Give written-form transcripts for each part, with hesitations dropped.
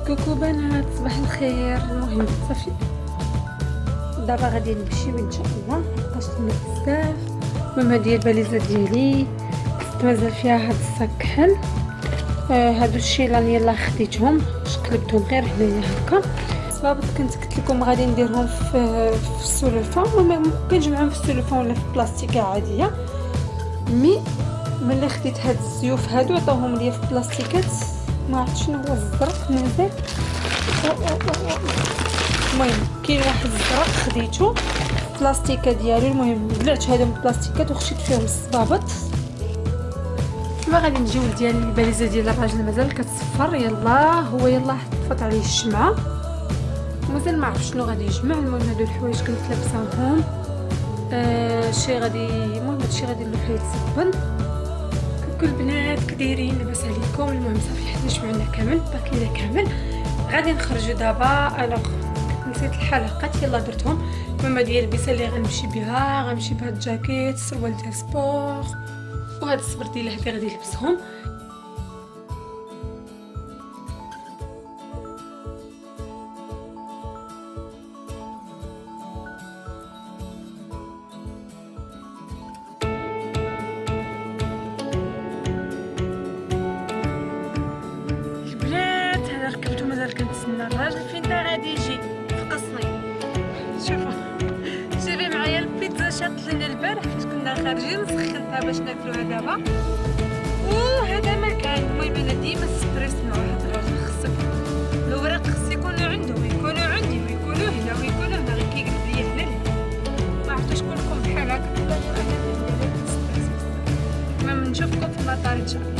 كوكو بنات، صباح الخير. المهم صافي دابا غادي نمشيو ان شاء الله، مابقاش لنا بزاف. المهم هادي الباليزه ديالي مازال فيها هاد الصاك كحل. هادو الشيلان يلاه خديتهم، قلبتهم غير هنايا هكا. صبابط كنت قلت لكم غادي نديرهم في السلوفان. المهم كنجمعهم في السلوفان ولا في بلاستيكه عاديه. ملي خديت هاد الزيوف هادو عطاوهم ليا في بلاستيكات، ما عرفت شنو هو الزرق نازل. المهم كاين واحد الزرق خديته بلاستيكه ديالو. المهم بلعت هادو من البلاستيكات وخشيت فيهم الصبابط. ما غادي نجيو ديال الباليزه ديال الراجل مازال كتصفر. يلا طفت عليه الشمعه، مازال ما عرف شنو غادي يجمع. المهم هادو الحوايج كنت لابساهم. شي غادي، المهم هادشي غادي نروح يتسبن. كل البنات كدايرين؟ لاباس عليكم؟ المهم صافي حنا جمعنا كامل باكيله كامل. غادي نخرجوا دابا. الوغ نسيت الحلقات يلا درتهم. المهم هادي البسه اللي غنمشي بها بهاد الجاكيت، السروال ديال سبور وهاد السبرديله اللي غادي نلبسهم. البنات هذا ركبتو مازال كنتسنى الراجل. فين دا غادي يجي؟ في قصني. شوفوا جيبي معايا البيتزا شاط لنا البارح فاش كنا خارجين، سخنتها باش ناكلوها دابا. وهذا مكان. المهم انا ديما ستريس مع واحد الراجل، خصك الوراق خص يكونوا عنده ويكونوا عندي ويكونوا هنا ويكونوا هنا. غير كيقلب ليا هنا ما عرفتش شكونكم بحال هكا. المهم نشوفكم في المطار ان شاء الله.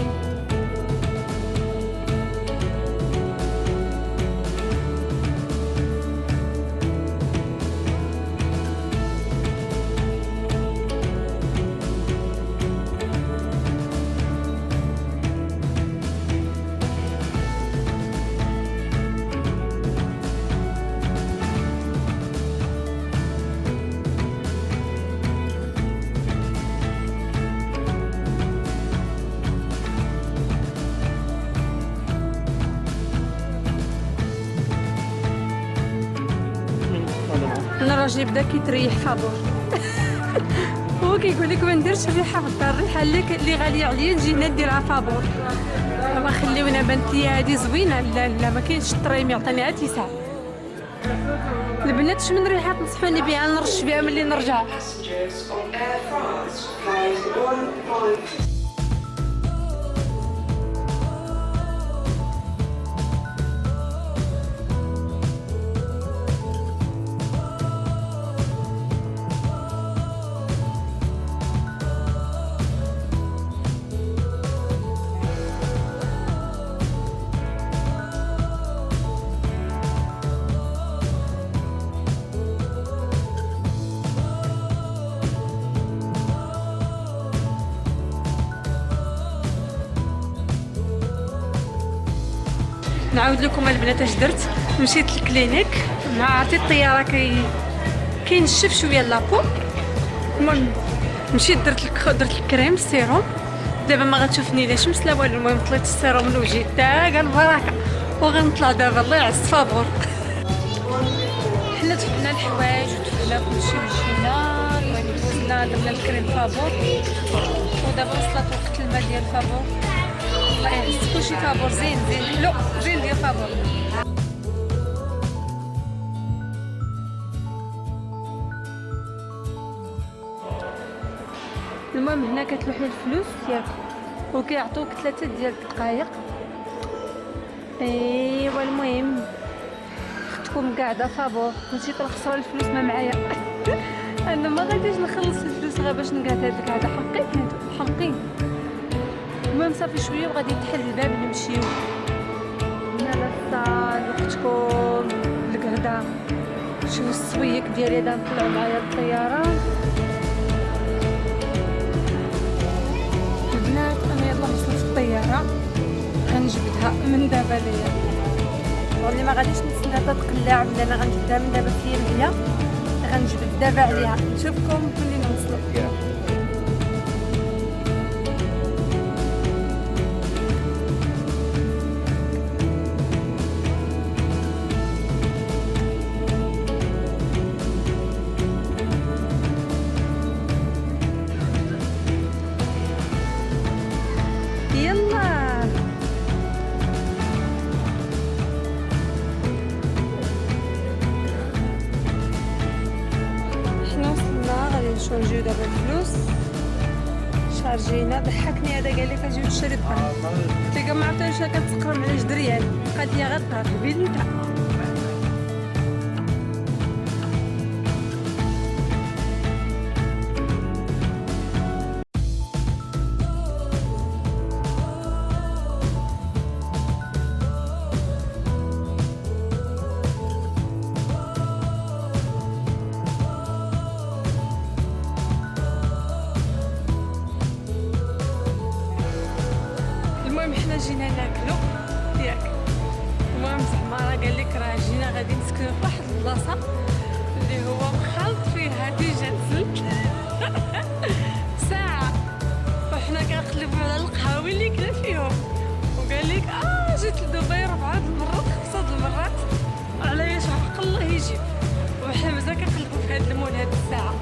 انا الراجل بدا كيتريح فابور. هو كيقول لك ما نديرش الريحه في الدار، الريحه اللي غاليه عليا نجي هنا نديرها فابور. ما خليونا بنت لي هذه زوينه. لا ما كاينش الطريم يعطيني عاد 9. البنات من ريحه تنصحوني بها نرش بها ملي نرجع. نعاود لكم البنات اش درت. مشيت للكلينيك مع عرفتي الطياره كينشف شويه لابو. المهم مشيت درت الكريم السيروم. دابا ما غتشوفني لا شمس لا والو. المهم طليت السيروم لوجهي تاع البركه وغنطلع دابا الله يعز فابور. حنا تفقنا الحوايج وتفقنا كلشي ومشينا. المهم دوزنا درنا الكريم فابور ودابا وصلت وقت الماء ديال فابور. الله يعز كلشي فابور زين حلو زين ديال فابور. المهم هنا كتلوحوا الفلوس ديالكم وكيعطوك 3 ديال الدقائق. ايوا المهم اختكم قاعده فابور مشيت نخسر الفلوس ما معايا. انا ما غاديش نخلص الفلوس غير باش نقعد هاد القعده. حقين. المهم صافي شويه وغادي يتحل الباب نمشيو هنا للصال. اختكم القعده شوف السويق ديالي دا نطلعوا معايا للطياره. البنات انا يلاه وصلت الطياره غنجبدها من دابا ليا. واللي ما غاديش نتسنى تتقلع ولا انا غنجبدها من دابا في يديا. غنجبد دابا عليها. نشوفكم ملي نوصلوا. نجيو دابا الفلوس شارجينا. ضحكني هذا قال لك اجيو نشري الدار، تلقى ما عرفتش كتقرا على 2 ريال، بقات لي غير الدار بنتا. المهم حنا جينا ناكلو ياك. المهم زعما راه قال لك راه جينا غادي نسكنو في واحد البلاصه اللي هو مخلط فيها ديجا ساعه، وحنا كنقلبو على القهاوي اللي كلا فيهم، وقال لك جيت لدبي 4 المرات 5 المرات على حق الله يجيب، وحنا مازال كنقلبو في هذا المول هذه الساعه.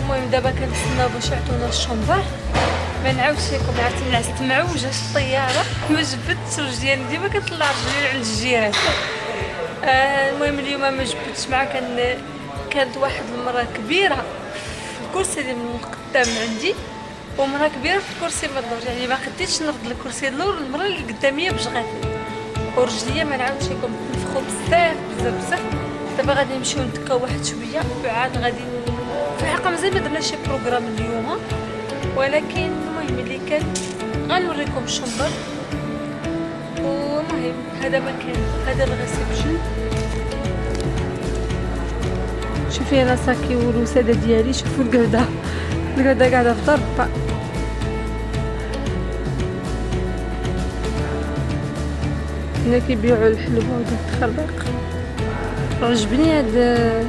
المهم دابا كنتسناو باش يعطونا الشومبر. ما نعاودش لكم، عرفتي نعست معوجه الطياره ما جبدتش رجلي، ديما كنطلع رجلي عند الجيران. المهم اليوم ما جبدتش معها. كانت واحد المراه كبيره في الكرسي اللي من القدام عندي، ومراه كبيره في الكرسي من اللور، يعني ما قديتش نرد الكرسي اللور، المراه اللي قداميه بجغاتني ورجليا ما نعاودش لكم تنفخوا بزاف بزاف بزاف. دابا غادي نمشيو نتكاو واحد شويه وعاد غادي في الحقيقه مازال ما درنا شي بروغرام اليوم، ولكن المهم اللي كان غنوريكم الشومبر. ومهم هذا مكان، هذا الريسبشن. شوفي انا صاكي والوساده ديالي، شوفوا القعده قاعده في ضربه. هنا كيبيعوا الحلوى وداك الخربيق. عجبني هذا.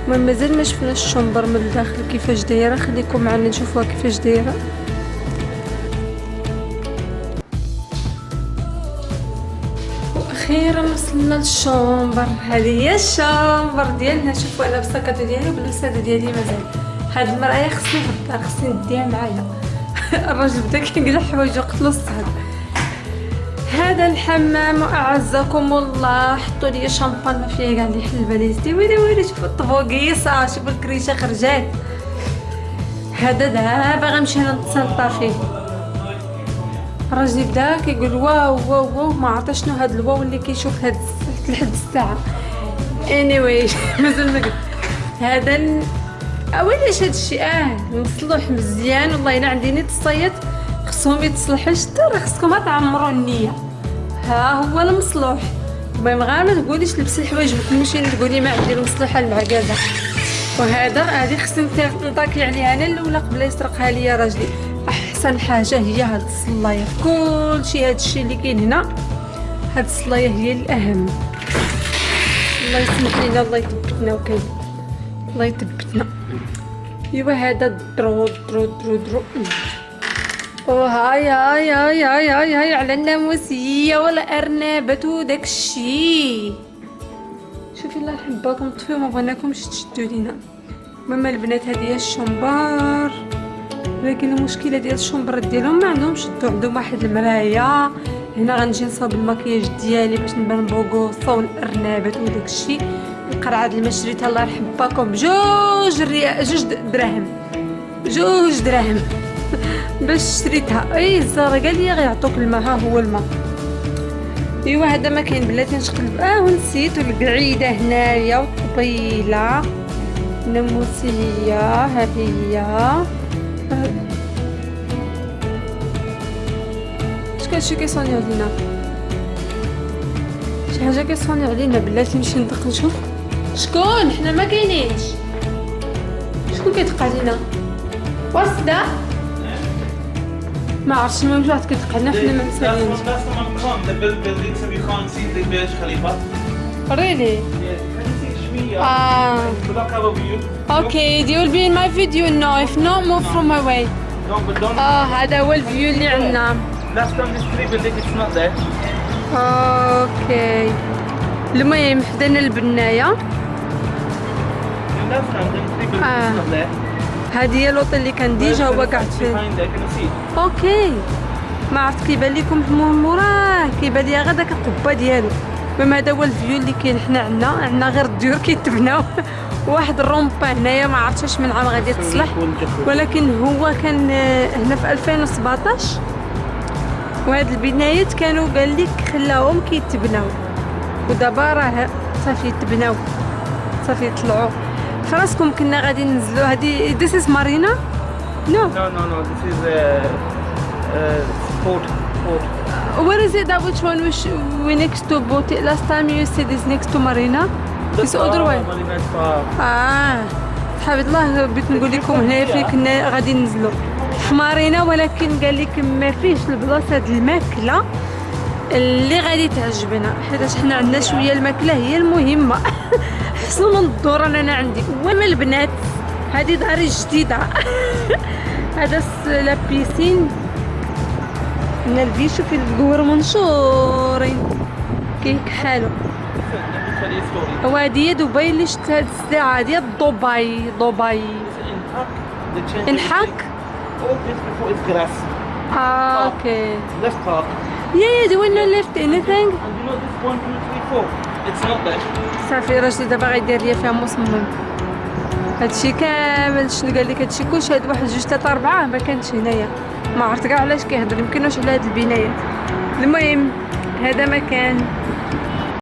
المهم مازال ما شفناش الشومبر من الداخل كيفاش دايره، خليكم معنا نشوفوها كيفاش دايره. واخيرا وصلنا للشومبر. هذه هي الشومبر ديالنا. شوفوا انا بالساكادو ديالي وبالوساده ديالي مازال. هاد المرايه خصني في الدار، خصني نديها معايا. الراجل بدا كيقلع حوايجو قتلو الصهد. هذا الحمام اعزكم الله. حطوا لي شامبان ما فيه كاع اللي يحل باليستي. ويلي شوفوا الطبوقيصه، شوفوا الكريشه خرجات. هذا دابا غنمشي نتسلطا فيه. الراجل بدا كيقول واو واو واو، ما عرفت شنو هاد الواو اللي كيشوف هاد لحد الساعه. anyway مازال ما قلت هذا اولاش هاد الشيء مصلوح مزيان. والله الا عندي نيت الصيد خصهم يتصلحوا. شتو راه خصكم تعمروا النيه. ها هو المصلوح. المهم غير ما تقوليش لبس الحوايج وتمشي تقولي ما عندي المصلوحه المعكازه. وهذا هذه خصني نطاكي عليها انا الاولى قبل يسرقها ليا راجلي. احسن حاجه هي هاد الصلايه في كلشي. هاد الشيء اللي كاين هنا، هاد الصلايه هي الاهم. الله يسمح لينا، الله يثبتنا وكاين الله يثبتنا. ايوا هذا درو درو درو درو. وهاي هاي هاي هاي هاي هاي على الناموسيه والارنبات وداك الشيء. شوفي الله يحبكم طفيو، ما بغيناكمش تشدوا لينا. المهم البنات هذه هي الشومبر، ولكن المشكله ديال الشومبر ديالهم ما عندهمش الضوء. عندهم واحد المرايه هنا. غنجي نصاوب المكياج ديالي باش نبان بوغوصه والارنبات وداك الشيء. القرعه اللي ما شريتها الله يحبكم بجوج دراهم، 2 دراهم باش شريتها. اي الزهره قال لي غيعطوك الماء، ها هو الماء. ايوا هذا ما كاين بلاتي نشقلب. ونسيت القعيده هنايا وطبيله ناموسيه. هذه هي شكون كيصوني علينا، شي حاجه كيصوني علينا. بلاتي نمشي ندق نشوف شكون. حنا ما كاينينش. شكون كيدق علينا؟ واسده ما عرفتش. ما واحد كيدق علينا حنا ما مسالينش. Really? Okay, you will be in my video now. If not, move from my way. هذا هو الفيو اللي عندنا. Last time this 3 building it's not there. Okay. المهم حدانا البنايه. هذه هي لوطيل اللي كان ديجا هو قاعد فيه. اوكي ما عرفت كيبان لكم من موراه، كيبان ليا غير داك القبه ديالو. المهم هذا هو الفيو اللي كاين. حنا عندنا غير الديور كيتبناو واحد الرومبا هنايا ما عرفتش من عام غادي تصلح، ولكن هو كان هنا في 2017 وهاد البنايات كانوا قال لك خلاهم كيتبناو، ودابا راه صافي تبناو صافي طلعوا. فراسكم كنا غادي ننزلوا هذه this is marina. No this is port. Where is it that which one we next to boat? Last time you said is next to marina. This other way. صحاب الله بغيت نقول لكم هنايا فين كنا غادي ننزلوا في مارينا، ولكن قال لك ما فيش البلاصه د الماكله اللي غادي تعجبنا، حيت حنا عندنا شويه الماكله هي المهمه. حسنوا من الدور انا عندي وما البنات. هذه داري جديده. هذا لا بيسين من الفي. شوفي القور منشورين كيكحالوا. وهذه هي دبي اللي شفت هاد الساعه ديال دبي انحاك. اوكي Left park. Yeah, do we not left anything? And you know this 1, 2, 3, 4. It's not there. صافي راجلي دابا غيدير ليا فيها مصمم. هادشي كامل شنو قال لك هادشي كلشي هاد 1 2 3 4 ما كانش هنايا. ما عرفت كاع علاش كيهضر، يمكن واش على هاد البنايات. المهم هذا مكان